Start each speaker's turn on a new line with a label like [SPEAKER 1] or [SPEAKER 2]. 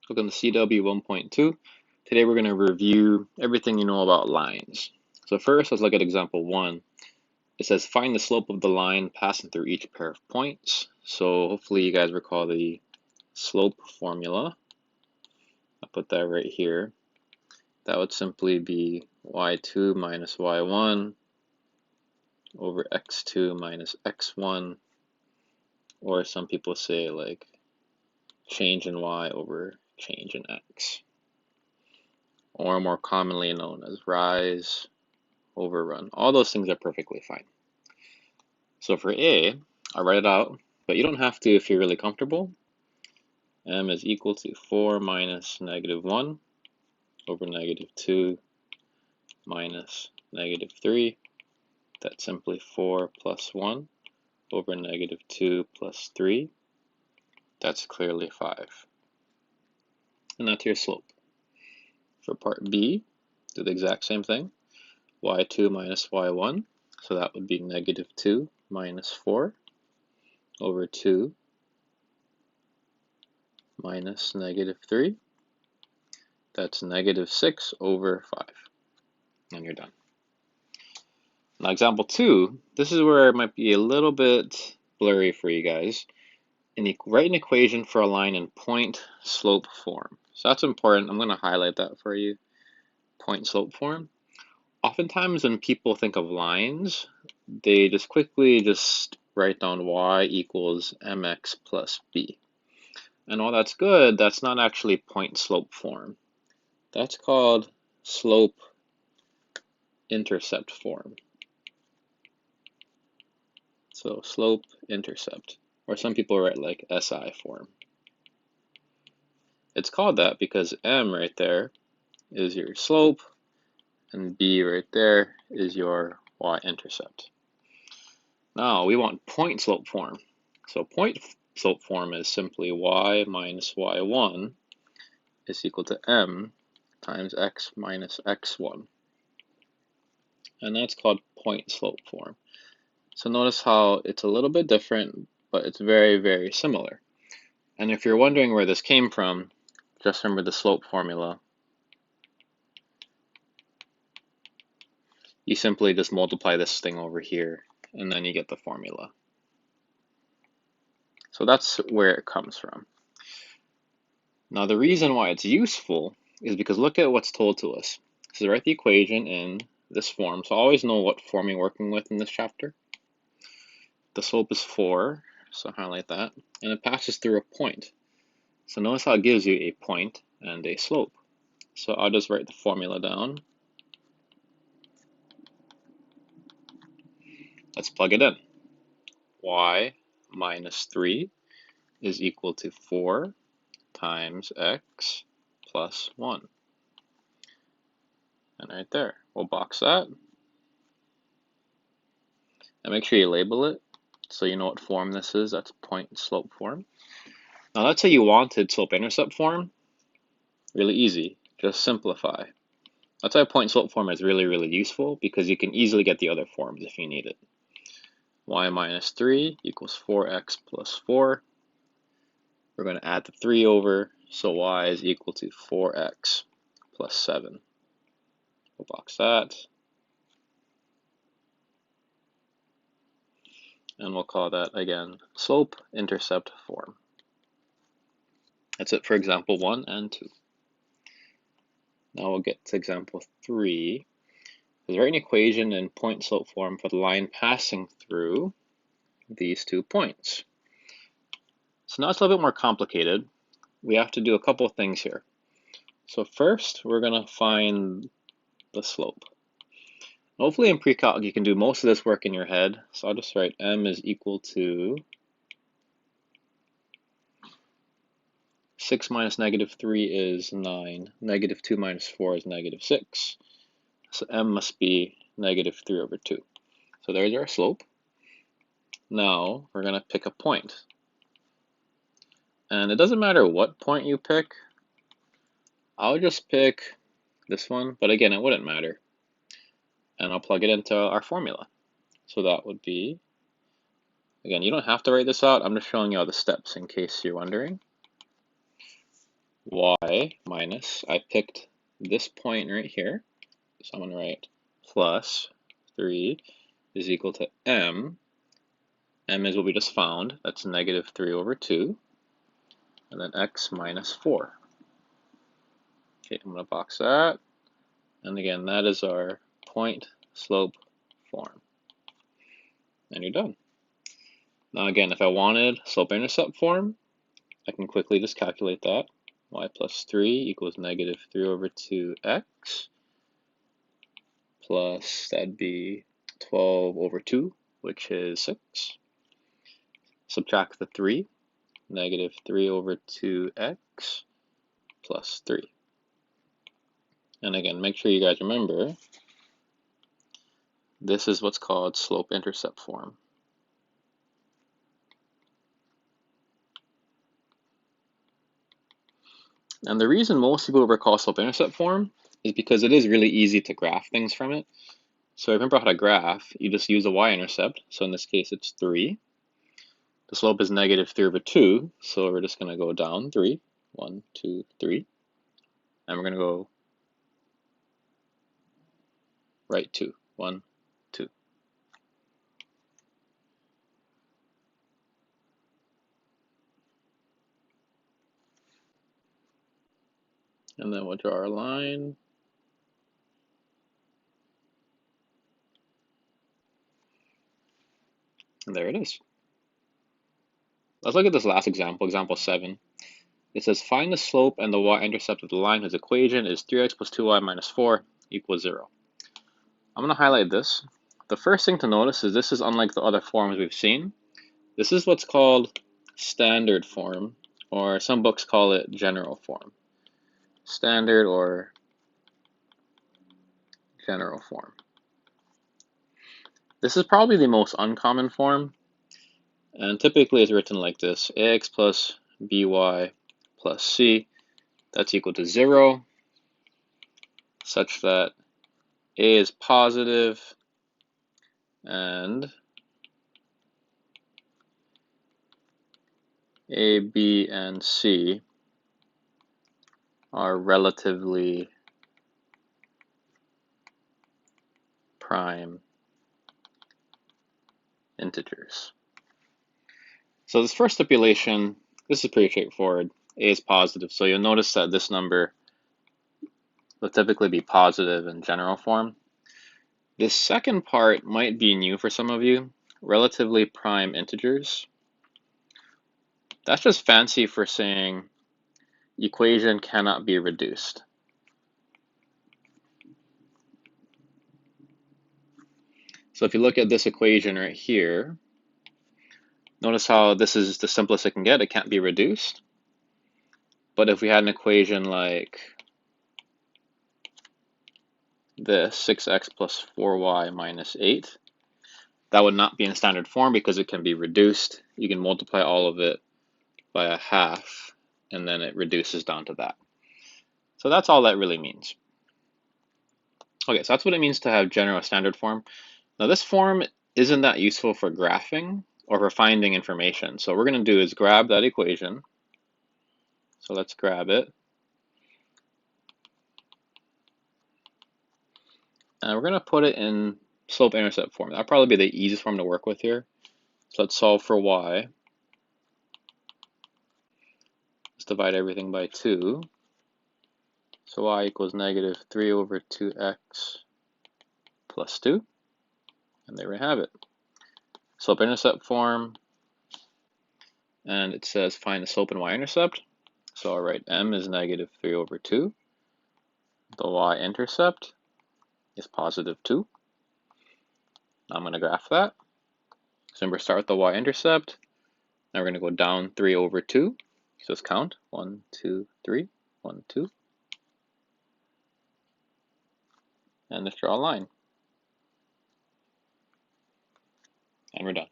[SPEAKER 1] Welcome to CW 1.2. Today we're going to review everything you know about lines. So first, let's look at example 1. It says find the slope of the line passing through each pair of points. So hopefully you guys recall the slope formula. I'll put that right here. That would simply be y2 minus y1 over x2 minus x1, or some people say like change in y over change in x, or more commonly known as rise over run. All those things are perfectly fine. So for A, I'll write it out, but you don't have to if you're really comfortable. M is equal to 4 minus negative 1 over negative 2 minus negative 3. That's simply 4 plus 1 over negative 2 plus 3. That's clearly 5. And that's your slope. For part B, do the exact same thing. y2 minus y1, so that would be negative 2 minus 4 over 2 minus negative 3. That's negative 6 over 5. And you're done. Now example 2, this is where it might be a little bit blurry for you guys. Write an equation for a line in point slope form. So that's important. I'm going to highlight that for you. Point slope form. Oftentimes when people think of lines, they just quickly write down y equals mx plus b. And while that's good, that's not actually point slope form. That's called slope intercept form. So slope intercept, or some people write like SI form. It's called that because M right there is your slope and B right there is your y-intercept. Now we want point slope form. So point slope form is simply y minus y1 is equal to m times x minus x1. And that's called point slope form. So notice how it's a little bit different, but it's very, very similar. And if you're wondering where this came from, just remember the slope formula. You simply just multiply this thing over here, and then you get the formula. So that's where it comes from. Now the reason why it's useful is because look at what's told to us. So write the equation in this form. So always know what form you're working with in this chapter. The slope is 4, so highlight that, and it passes through a point. So notice how it gives you a point and a slope. So I'll just write the formula down. Let's plug it in. Y minus 3 is equal to 4 times x plus 1. And right there, we'll box that. And make sure you label it so you know what form this is. That's point slope form. Now let's say you wanted slope intercept form. Really easy, just simplify. That's why point slope form is really, really useful because you can easily get the other forms if you need it. Y minus 3 equals 4x plus 4. We're going to add the 3 over, so y is equal to 4x plus 7. We'll box that. And we'll call that, again, slope intercept form. That's it for example 1 and 2. Now we'll get to example 3. Let's write an equation in point slope form for the line passing through these 2 points. So now it's a little bit more complicated. We have to do a couple of things here. So first, we're going to find the slope. Hopefully in pre-calc you can do most of this work in your head. So I'll just write m is equal to 6 minus negative 3 is 9. Negative 2 minus 4 is negative 6. So m must be negative 3 over 2. So there's our slope. Now we're going to pick a point. And it doesn't matter what point you pick. I'll just pick this one, but again, it wouldn't matter. And I'll plug it into our formula. So that would be, again, you don't have to write this out. I'm just showing you all the steps in case you're wondering. y minus, I picked this point right here, so I'm going to write plus 3 is equal to m. M is what we just found, that's negative 3 over 2, and then x minus 4. Okay, I'm going to box that, and again, that is our point slope form. And you're done. Now again, if I wanted slope-intercept form, I can quickly just calculate that. Y plus 3 equals negative 3 over 2x, plus that'd be 12 over 2, which is 6. Subtract the 3, negative 3 over 2x plus 3. And again, make sure you guys remember, this is what's called slope-intercept form. And the reason most people recall slope-intercept form is because it is really easy to graph things from it. So remember how to graph, you just use a y-intercept. So in this case, it's 3. The slope is negative 3 over 2, so we're just going to go down 3. 1, 2, 3. And we're going to go right 2. 1, 2. And then we'll draw our line. And there it is. Let's look at this last example, example 7. It says find the slope and the y-intercept of the line whose equation is 3x plus 2y minus 4 equals 0. I'm going to highlight this. The first thing to notice is this is unlike the other forms we've seen. This is what's called standard form, or some books call it general form. Standard or general form. This is probably the most uncommon form, and typically it's written like this: ax plus by plus c, that's equal to 0, such that a is positive and a, b, and c are relatively prime integers. So this first stipulation, this is pretty straightforward. A is positive, so you'll notice that this number will typically be positive in general form. This second part might be new for some of you, relatively prime integers. That's just fancy for saying equation cannot be reduced. So if you look at this equation right here, notice how this is the simplest it can get. It can't be reduced. But if we had an equation like this, 6x plus 4y minus 8, that would not be in standard form because it can be reduced. You can multiply all of it by a half, and then it reduces down to that. So that's all that really means. Okay, so that's what it means to have general standard form. Now this form isn't that useful for graphing or for finding information. So what we're going to do is grab that equation. So let's grab it. And we're going to put it in slope-intercept form. That'll probably be the easiest form to work with here. So let's solve for y. Let's divide everything by 2. So y equals negative 3 over 2x plus 2. And there we have it. Slope-intercept form. And it says find the slope and y-intercept. So I'll write m is negative 3 over 2. The y-intercept is positive 2. Now I'm going to graph that. So remember, start with the y-intercept. Now we're going to go down 3 over 2. So let's count. 1, 2, 3. 1, 2. And let's draw a line. And we're done.